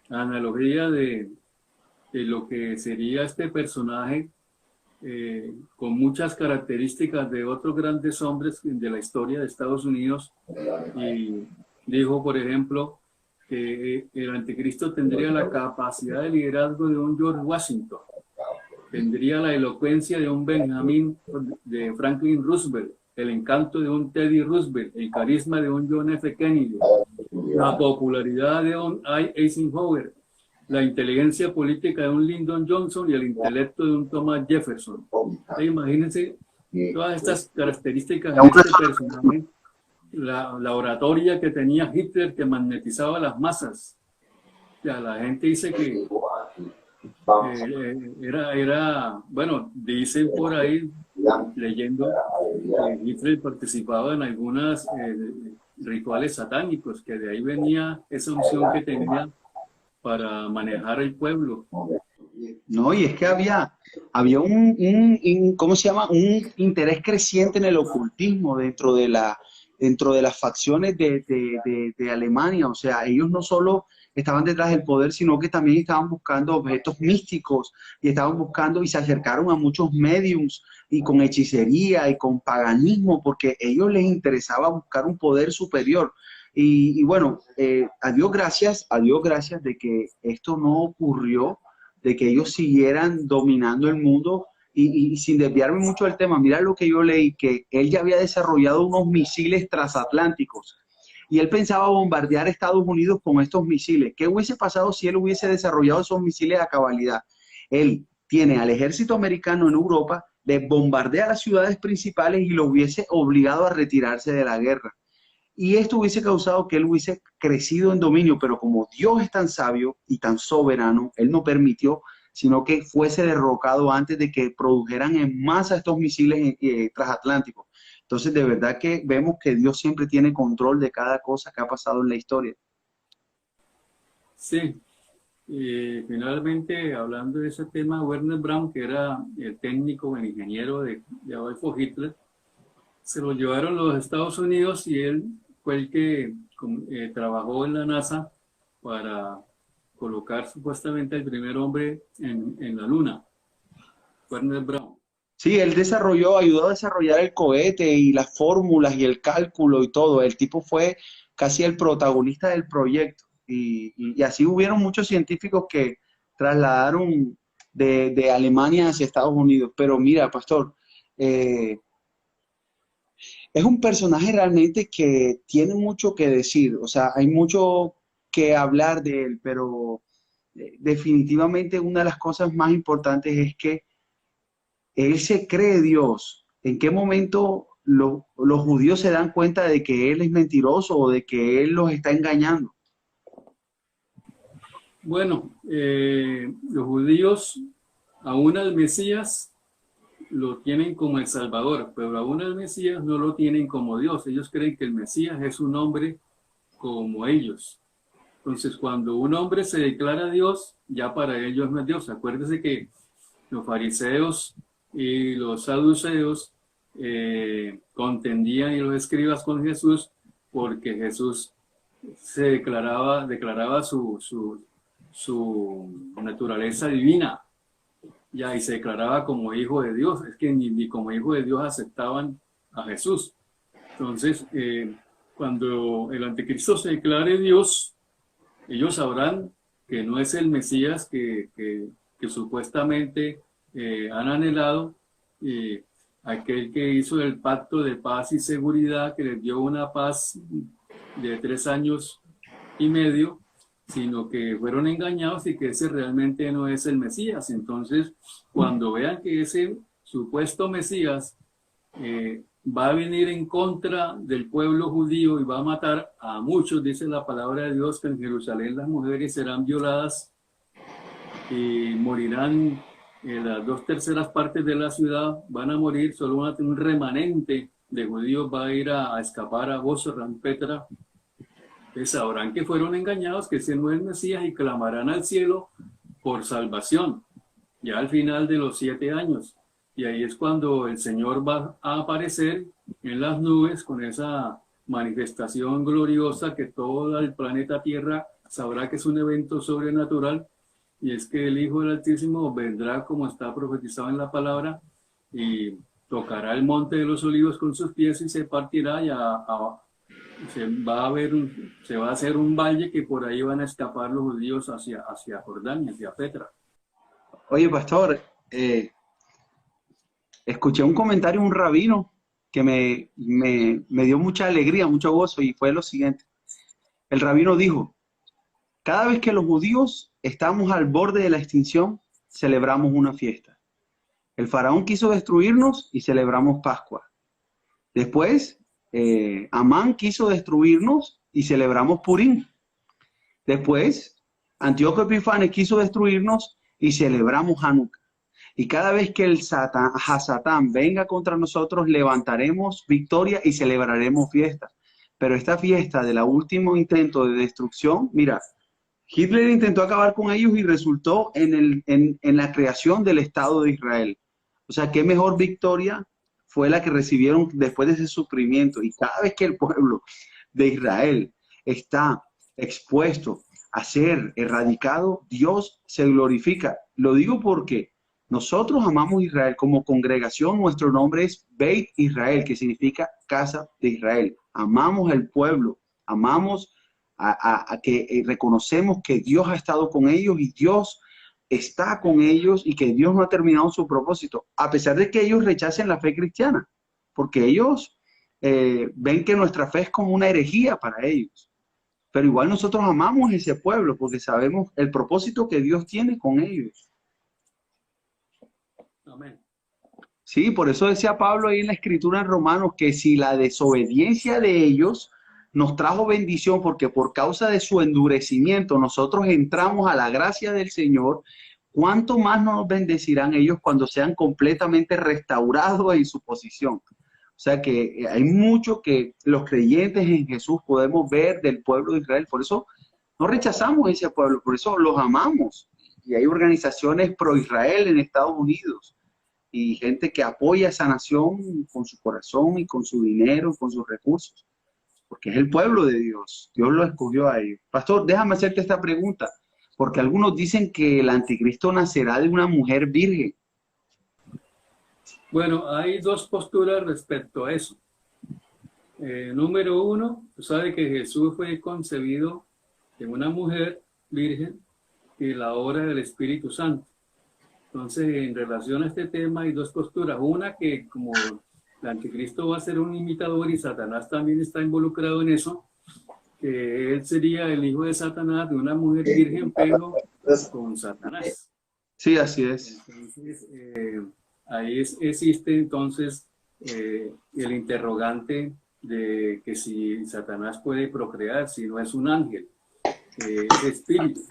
analogía de lo que sería este personaje con muchas características de otros grandes hombres de la historia de Estados Unidos, y dijo, por ejemplo, que el anticristo tendría la capacidad de liderazgo de un George Washington, tendría la elocuencia de un Benjamin, de Franklin Roosevelt, el encanto de un Teddy Roosevelt, el carisma de un John F. Kennedy, la popularidad de un Eisenhower, la inteligencia política de un Lyndon Johnson y el intelecto de un Thomas Jefferson. Imagínense todas estas características de este personaje, la oratoria que tenía Hitler, que magnetizaba a las masas. Ya, la gente dice que bueno, dicen por ahí, leyendo, que Hitler participaba en algunas rituales satánicos, que de ahí venía esa unción que tenía para manejar el pueblo. No, y es que había ¿cómo se llama? Un interés creciente en el ocultismo dentro de las facciones de Alemania. O sea, ellos no solo estaban detrás del poder, sino que también estaban buscando objetos místicos, y estaban buscando y se acercaron a muchos médiums y con hechicería y con paganismo, porque a ellos les interesaba buscar un poder superior. Y bueno, a Dios gracias de que esto no ocurrió, de que ellos siguieran dominando el mundo. Y sin desviarme mucho del tema, mira lo que yo leí, que él ya había desarrollado unos misiles transatlánticos y él pensaba bombardear Estados Unidos con estos misiles. ¿Qué hubiese pasado si él hubiese desarrollado esos misiles a cabalidad? Él tiene al ejército americano en Europa, les bombardea las ciudades principales y lo hubiese obligado a retirarse de la guerra. y esto hubiese causado que él hubiese crecido en dominio, pero como Dios es tan sabio y tan soberano, él no permitió, sino que fuese derrocado antes de que produjeran en masa estos misiles transatlánticos. Entonces, de verdad que vemos que Dios siempre tiene control de cada cosa que ha pasado en la historia. Sí, y finalmente, hablando de ese tema, Werner Braun, que era el técnico, el ingeniero de Adolfo Hitler, se lo llevaron a los Estados Unidos y él fue el que trabajó en la NASA para colocar supuestamente al primer hombre en la Luna, Werner Braun. Sí, él desarrolló, ayudó a desarrollar el cohete y las fórmulas y el cálculo y todo. El tipo fue casi el protagonista del proyecto. Y así hubieron muchos científicos que trasladaron de Alemania hacia Estados Unidos. Pero mira, pastor, eh, es un personaje realmente que tiene mucho que decir. O sea, hay mucho que hablar de él, pero definitivamente una de las cosas más importantes es que él se cree Dios. ¿En qué momento los judíos se dan cuenta de que él es mentiroso o de que él los está engañando? Bueno, los judíos aún al Mesías lo tienen como el Salvador, pero aún al Mesías no lo tienen como Dios. Ellos creen que el Mesías es un hombre como ellos. Entonces, cuando un hombre se declara Dios, ya para ellos no es Dios. Acuérdese que los fariseos y los saduceos contendían, y los escribas, con Jesús, porque Jesús se declaraba su naturaleza divina, ya, y se declaraba como hijo de Dios. Es que ni como hijo de Dios aceptaban a Jesús. Entonces, cuando el anticristo se declare Dios, ellos sabrán que no es el Mesías que supuestamente han anhelado, aquel que hizo el pacto de paz y seguridad, que les dio una paz de 3 años y medio, sino que fueron engañados y que ese realmente no es el Mesías. Entonces, cuando vean que ese supuesto Mesías va a venir en contra del pueblo judío y va a matar a muchos, dice la palabra de Dios, que en Jerusalén las mujeres serán violadas y morirán, las 2/3 de la ciudad van a morir, solo un remanente de judíos va a ir a escapar a Bosra, Petra. Pues sabrán que fueron engañados, que ese no es el Mesías, y clamarán al cielo por salvación, ya al final de los 7 años. Y ahí es cuando el Señor va a aparecer en las nubes con esa manifestación gloriosa que todo el planeta Tierra sabrá que es un evento sobrenatural, y es que el Hijo del Altísimo vendrá como está profetizado en la palabra y tocará el monte de los olivos con sus pies y se partirá y se va a hacer un valle que por ahí van a escapar los judíos hacia Jordania, hacia Petra. Oye, pastor, escuché un comentario de un rabino que me dio mucha alegría, mucho gozo, y fue lo siguiente. El rabino dijo: cada vez que los judíos estamos al borde de la extinción, celebramos una fiesta. El faraón quiso destruirnos y celebramos Pascua. Después, Amán quiso destruirnos y celebramos Purim. Después, Antíoco Epifanes quiso destruirnos y celebramos Hanukkah. Y cada vez que el Hasatán venga contra nosotros, levantaremos victoria y celebraremos fiesta. Pero esta fiesta del último intento de destrucción, mira, Hitler intentó acabar con ellos y resultó en la creación del Estado de Israel. O sea, qué mejor victoria fue la que recibieron después de ese sufrimiento. Y cada vez que el pueblo de Israel está expuesto a ser erradicado, Dios se glorifica. Lo digo porque nosotros amamos Israel. Como congregación, nuestro nombre es Beit Israel, que significa casa de Israel. Amamos el pueblo, amamos a que reconocemos que Dios ha estado con ellos y Dios está con ellos y que Dios no ha terminado su propósito, a pesar de que ellos rechacen la fe cristiana, porque ellos ven que nuestra fe es como una herejía para ellos. Pero igual nosotros amamos ese pueblo porque sabemos el propósito que Dios tiene con ellos. Amén. Sí, por eso decía Pablo ahí en la escritura en Romanos que si la desobediencia de ellos nos trajo bendición porque por causa de su endurecimiento nosotros entramos a la gracia del Señor, ¿cuánto más no nos bendecirán ellos cuando sean completamente restaurados en su posición? O sea que hay mucho que los creyentes en Jesús podemos ver del pueblo de Israel. Por eso no rechazamos ese pueblo, por eso los amamos. Y hay organizaciones pro-Israel en Estados Unidos y gente que apoya a esa nación con su corazón y con su dinero, con sus recursos, porque es el pueblo de Dios. Dios lo escogió a ellos. Pastor, déjame hacerte esta pregunta, porque algunos dicen que el anticristo nacerá de una mujer virgen. Bueno, hay dos posturas respecto a eso. Número uno, tú sabes que Jesús fue concebido de una mujer virgen y la obra del Espíritu Santo. Entonces, en relación a este tema hay dos posturas. Una, que como el anticristo va a ser un imitador y Satanás también está involucrado en eso, que él sería el hijo de Satanás, de una mujer virgen, pero con Satanás. Sí, así es. Entonces, ahí existe entonces el interrogante de que si Satanás puede procrear, si no es un ángel, es espíritu.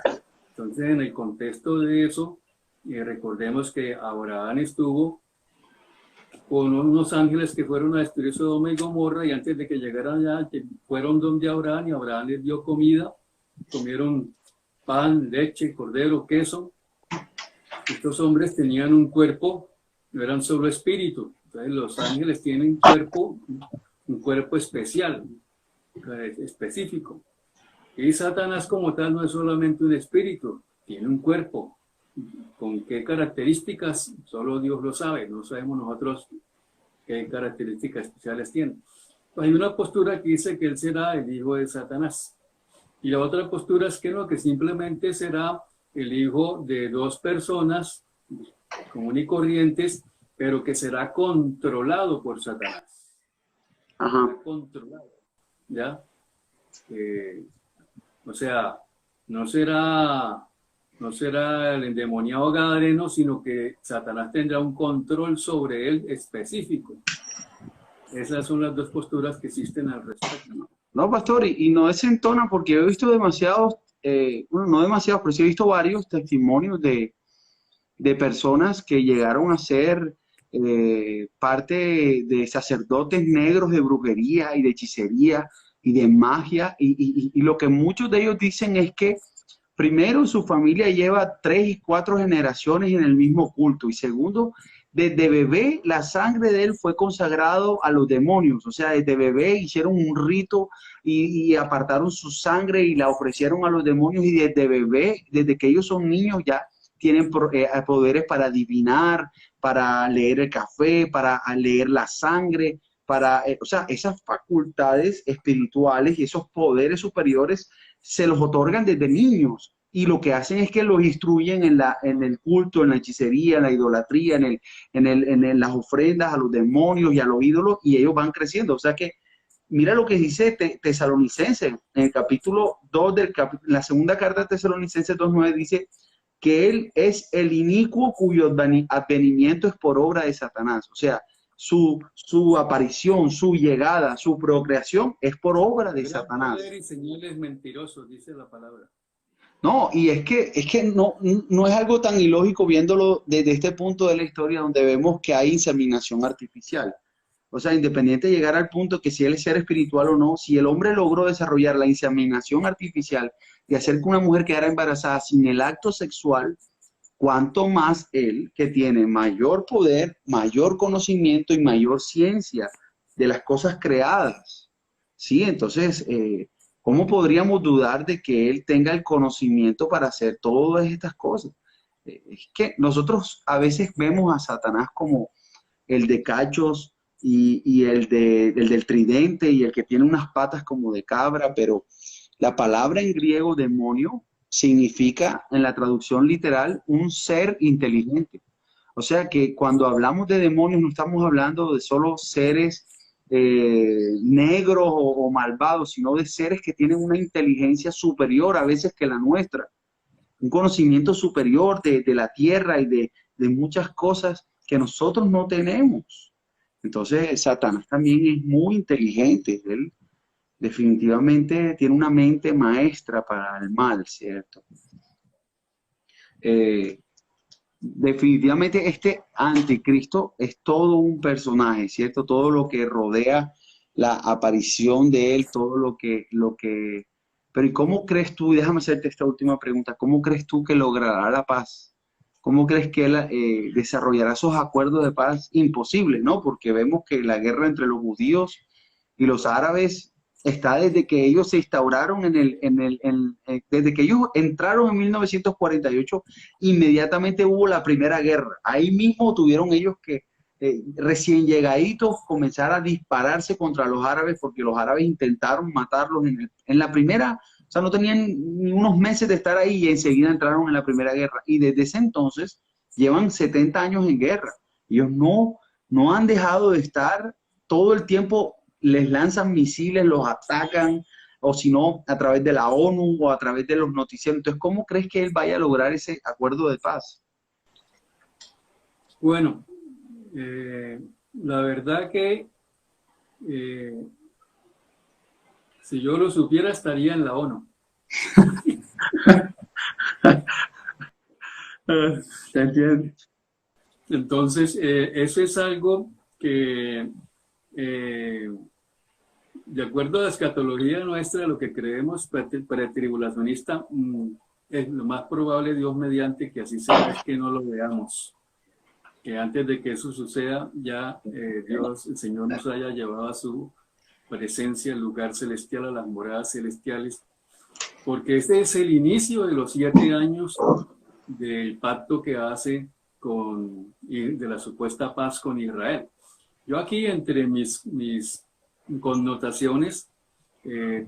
Entonces, en el contexto de eso, recordemos que Abraham estuvo con unos ángeles que fueron a destruir Sodoma y Gomorra, y antes de que llegaran allá, que fueron donde Abraham, y Abraham les dio comida, comieron pan, leche, cordero, queso. Estos hombres tenían un cuerpo, no eran solo espíritu. Entonces los ángeles tienen un cuerpo especial, específico. Y Satanás como tal no es solamente un espíritu, tiene un cuerpo. ¿Con qué características? Solo Dios lo sabe, no sabemos nosotros qué características especiales tiene. Hay una postura que dice que él será el hijo de Satanás. Y la otra postura es que no, que simplemente será el hijo de dos personas comunes y corrientes, pero que será controlado por Satanás. Ajá. Controlado, ¿ya? O sea, no será el endemoniado gadareno, sino que Satanás tendrá un control sobre él específico. Esas son las dos posturas que existen al respecto. No, pastor, y no desentona porque yo he visto demasiados, bueno, no demasiados, pero sí he visto varios testimonios de personas que llegaron a ser parte de sacerdotes negros de brujería y de hechicería y de magia, y lo que muchos de ellos dicen es que primero, su familia lleva 3 y 4 generaciones en el mismo culto. Y segundo, desde bebé, la sangre de él fue consagrado a los demonios. O sea, desde bebé hicieron un rito y apartaron su sangre y la ofrecieron a los demonios. Y desde bebé, desde que ellos son niños, ya tienen poderes para adivinar, para leer el café, para leer la sangre, o sea, esas facultades espirituales y esos poderes superiores se los otorgan desde niños, y lo que hacen es que los instruyen en el culto, en la hechicería, en la idolatría, en las ofrendas a los demonios y a los ídolos, y ellos van creciendo. O sea que, mira lo que dice Tesalonicenses, en el capítulo 2, la segunda carta de Tesalonicenses 2:9 dice que él es el inicuo cuyo advenimiento es por obra de Satanás. O sea, su aparición, su llegada, su procreación es por obra de Satanás. Poder y señales mentirosos, dice la palabra. No, y es que no es algo tan ilógico viéndolo desde este punto de la historia donde vemos que hay inseminación artificial. O sea, independiente de llegar al punto que si él es ser espiritual o no, si el hombre logró desarrollar la inseminación artificial y hacer que una mujer quedara embarazada sin el acto sexual, cuanto más él, que tiene mayor poder, mayor conocimiento y mayor ciencia de las cosas creadas. Sí, entonces, ¿cómo podríamos dudar de que él tenga el conocimiento para hacer todas estas cosas? Es que nosotros a veces vemos a Satanás como el de cachos y el del tridente y el que tiene unas patas como de cabra, pero la palabra en griego demonio significa, en la traducción literal, un ser inteligente. O sea que cuando hablamos de demonios no estamos hablando de solo seres negros o malvados, sino de seres que tienen una inteligencia superior a veces que la nuestra, un conocimiento superior de la tierra y de muchas cosas que nosotros no tenemos. Entonces Satanás también es muy inteligente. definitivamente tiene una mente maestra para el mal, ¿cierto? Eh, Definitivamente este anticristo es todo un personaje, ¿cierto? Todo lo que rodea la aparición de él, todo Pero ¿y cómo crees tú, y déjame hacerte esta última pregunta, cómo crees tú que logrará la paz? ¿Cómo crees que él desarrollará esos acuerdos de paz? Imposible, ¿no? Porque vemos que la guerra entre los judíos y los árabes está desde que ellos se instauraron desde que ellos entraron en 1948, inmediatamente hubo la primera guerra. Ahí mismo tuvieron ellos que, recién llegaditos, comenzar a dispararse contra los árabes, porque los árabes intentaron matarlos en la primera, o sea, no tenían ni unos meses de estar ahí y enseguida entraron en la primera guerra. Y desde ese entonces llevan 70 años en guerra. Ellos no han dejado de estar todo el tiempo, les lanzan misiles, los atacan, o si no, a través de la ONU o a través de los noticieros. Entonces, ¿cómo crees que él vaya a lograr ese acuerdo de paz? Bueno, eh, la verdad que eh, si yo lo supiera estaría en la ONU. ¿Te entiendes? Entonces, eso es algo que, eh, de acuerdo a la escatología nuestra, lo que creemos pretribulacionista, es lo más probable, Dios mediante, que así sea, es que no lo veamos. Que antes de que eso suceda, ya Dios, el Señor, nos haya llevado a su presencia, el lugar celestial, a las moradas celestiales, porque este es el inicio de los 7 años del pacto que hace de la supuesta paz con Israel. Yo aquí, entre mis connotaciones, eh,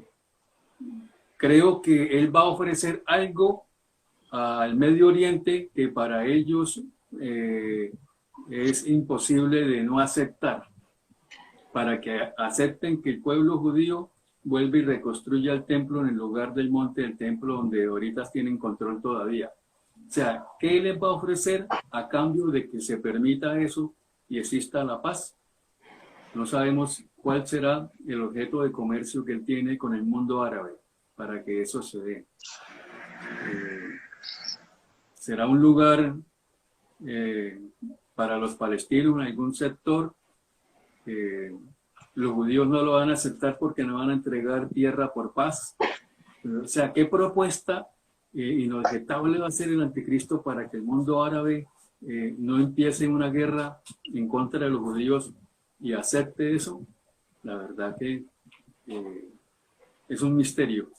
creo que él va a ofrecer algo al Medio Oriente que para ellos es imposible de no aceptar, para que acepten que el pueblo judío vuelva y reconstruya el templo en el lugar del monte del templo donde ahorita tienen control todavía. O sea, ¿qué les va a ofrecer a cambio de que se permita eso y exista la paz? No sabemos cuál será el objeto de comercio que él tiene con el mundo árabe para que eso se dé. ¿Será un lugar para los palestinos en algún sector? Los judíos no lo van a aceptar porque no van a entregar tierra por paz. O sea, ¿qué propuesta inobjetable va a ser el anticristo para que el mundo árabe no empiece una guerra en contra de los judíos y acepte eso? La verdad que es un misterio.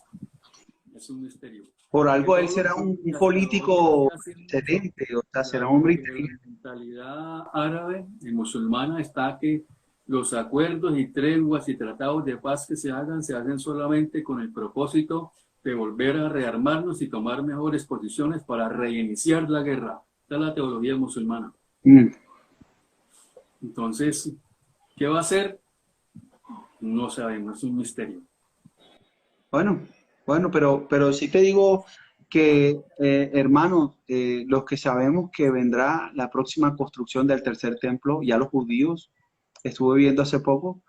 Es un misterio. Por Porque algo él todo será lo un que hasta ahora político está haciendo, excelente, o sea, será un claro, hombre pero la inteligente. mentalidad árabe y musulmana está que los acuerdos y treguas y tratados de paz que se hacen solamente con el propósito de volver a rearmarnos y tomar mejores posiciones para reiniciar la guerra. Esta es la teología musulmana. Mm. Entonces, ¿qué va a hacer? No sabemos, es un misterio. Bueno, bueno, pero sí te digo que, hermanos, los que sabemos que vendrá la próxima construcción del tercer templo, ya los judíos, estuve viendo hace poco,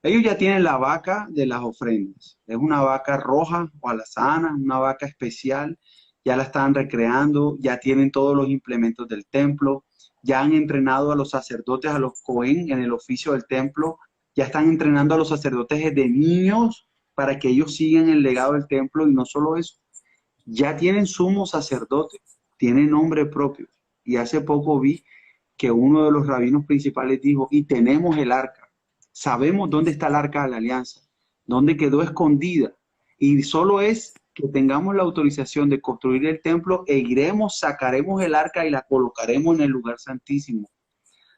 ellos ya tienen la vaca de las ofrendas. Es una vaca roja o alazana, una vaca especial. Ya la están recreando, ya tienen todos los implementos del templo, ya han entrenado a los sacerdotes, a los Cohen en el oficio del templo, ya están entrenando a los sacerdotes desde niños para que ellos sigan el legado del templo y no solo eso, ya tienen sumo sacerdote, tienen nombre propio. Y hace poco vi que uno de los rabinos principales dijo, y tenemos el arca, sabemos dónde está el arca de la alianza, dónde quedó escondida, y solo es que tengamos la autorización de construir el templo e iremos, sacaremos el arca y la colocaremos en el lugar santísimo.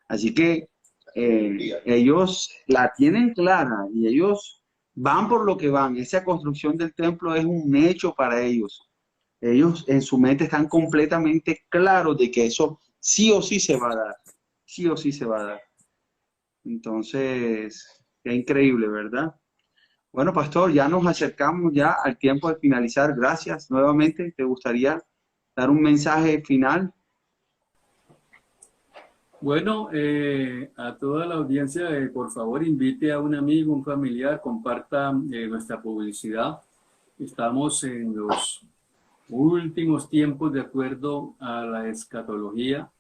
Así que ellos la tienen clara y ellos van por lo que van. Esa construcción del templo es un hecho para ellos. Ellos en su mente están completamente claros de que eso sí o sí se va a dar. Sí o sí se va a dar. Entonces, qué increíble, ¿verdad? Bueno, pastor, ya nos acercamos ya al tiempo de finalizar. Gracias nuevamente. ¿Te gustaría dar un mensaje final? Bueno, a toda la audiencia, por favor, invite a un amigo, un familiar, comparta nuestra publicidad. Estamos en los últimos tiempos de acuerdo a la escatología.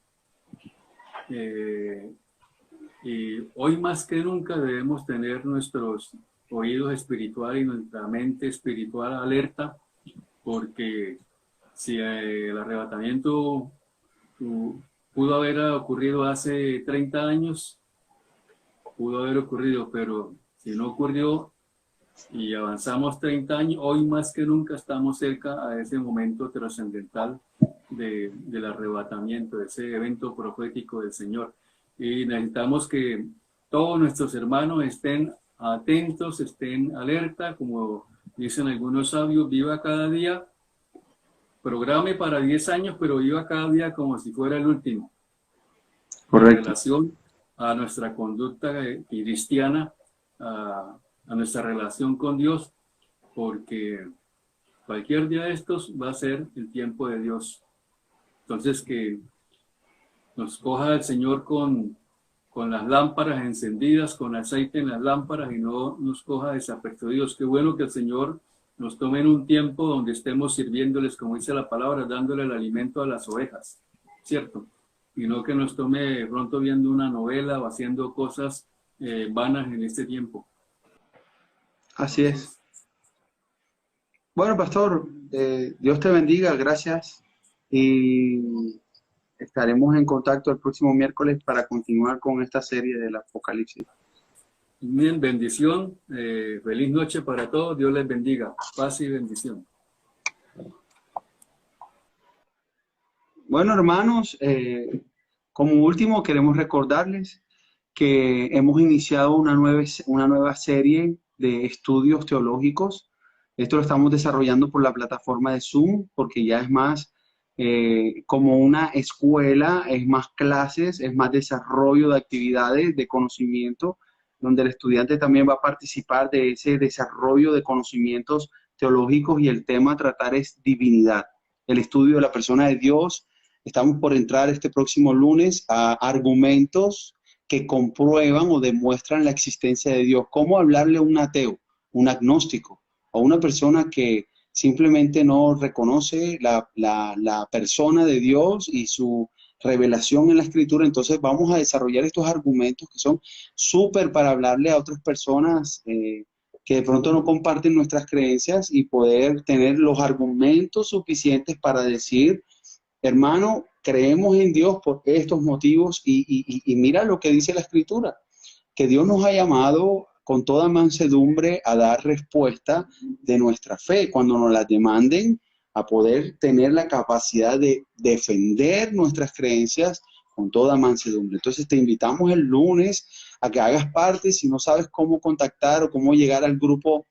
eh, y hoy más que nunca debemos tener nuestros oídos espirituales y nuestra mente espiritual alerta, porque si el arrebatamiento pudo haber ocurrido hace 30 años, pudo haber ocurrido, pero si no ocurrió y avanzamos 30 años, hoy más que nunca estamos cerca a ese momento trascendental del arrebatamiento, de ese evento profético del Señor. Y necesitamos que todos nuestros hermanos estén atentos, estén alerta, como dicen algunos sabios, viva cada día, programe para 10 años, pero viva cada día como si fuera el último, en Correcto. relación a nuestra conducta cristiana, a nuestra relación con Dios, porque cualquier día de estos va a ser el tiempo de Dios. Entonces, que nos coja el Señor con las lámparas encendidas, con aceite en las lámparas, y no nos coja desapercibidos. Qué bueno que el Señor nos tome en un tiempo donde estemos sirviéndoles, como dice la palabra, dándole el alimento a las ovejas, ¿cierto? Y no que nos tome pronto viendo una novela o haciendo cosas vanas en este tiempo. Así es. Bueno, pastor, Dios te bendiga, gracias. Y estaremos en contacto el próximo miércoles para continuar con esta serie del Apocalipsis. Bien, bendición, feliz noche para todos, Dios les bendiga, paz y bendición. Bueno, hermanos, como último queremos recordarles que hemos iniciado una nueva serie de estudios teológicos. Esto lo estamos desarrollando por la plataforma de Zoom, porque ya es más como una escuela, es más clases, es más desarrollo de actividades, de conocimiento, donde el estudiante también va a participar de ese desarrollo de conocimientos teológicos, y el tema a tratar es divinidad, el estudio de la persona de Dios. Estamos por entrar este próximo lunes a argumentos que comprueban o demuestran la existencia de Dios. ¿Cómo hablarle a un ateo, un agnóstico, o una persona que simplemente no reconoce la persona de Dios y su revelación en la Escritura? Entonces vamos a desarrollar estos argumentos que son súper para hablarle a otras personas que de pronto no comparten nuestras creencias, y poder tener los argumentos suficientes para decir: hermano, creemos en Dios por estos motivos, y mira lo que dice la Escritura, que Dios nos ha llamado con toda mansedumbre a dar respuesta de nuestra fe cuando nos la demanden, a poder tener la capacidad de defender nuestras creencias con toda mansedumbre. Entonces te invitamos el lunes a que hagas parte. Si no sabes cómo contactar o cómo llegar al grupo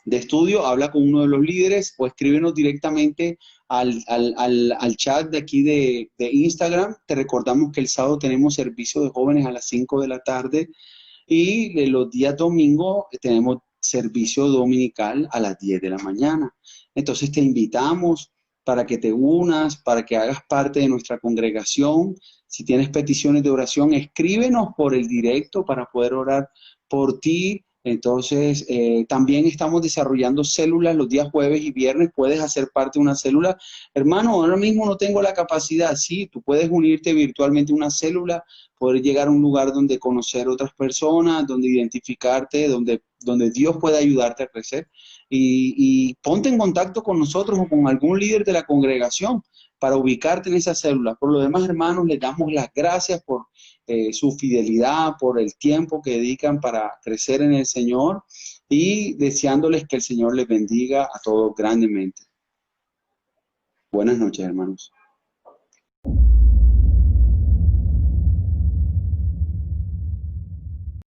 de estudio, habla con uno de los líderes o escríbenos directamente al chat de aquí de Instagram. Te recordamos que el sábado tenemos servicio de jóvenes a las 5 de la tarde, y los días domingos tenemos servicio dominical a las 10 de la mañana. Entonces te invitamos para que te unas, para que hagas parte de nuestra congregación. Si tienes peticiones de oración, escríbenos por el directo para poder orar por ti. Entonces, también estamos desarrollando células los días jueves y viernes. Puedes hacer parte de una célula. Hermano, ahora mismo no tengo la capacidad. Sí, tú puedes unirte virtualmente a una célula, poder llegar a un lugar donde conocer otras personas, donde identificarte, donde Dios pueda ayudarte a crecer. Y ponte en contacto con nosotros o con algún líder de la congregación para ubicarte en esa célula. Por lo demás, hermanos, les damos las gracias por su fidelidad, por el tiempo que dedican para crecer en el Señor, y deseándoles que el Señor les bendiga a todos grandemente. Buenas noches, hermanos.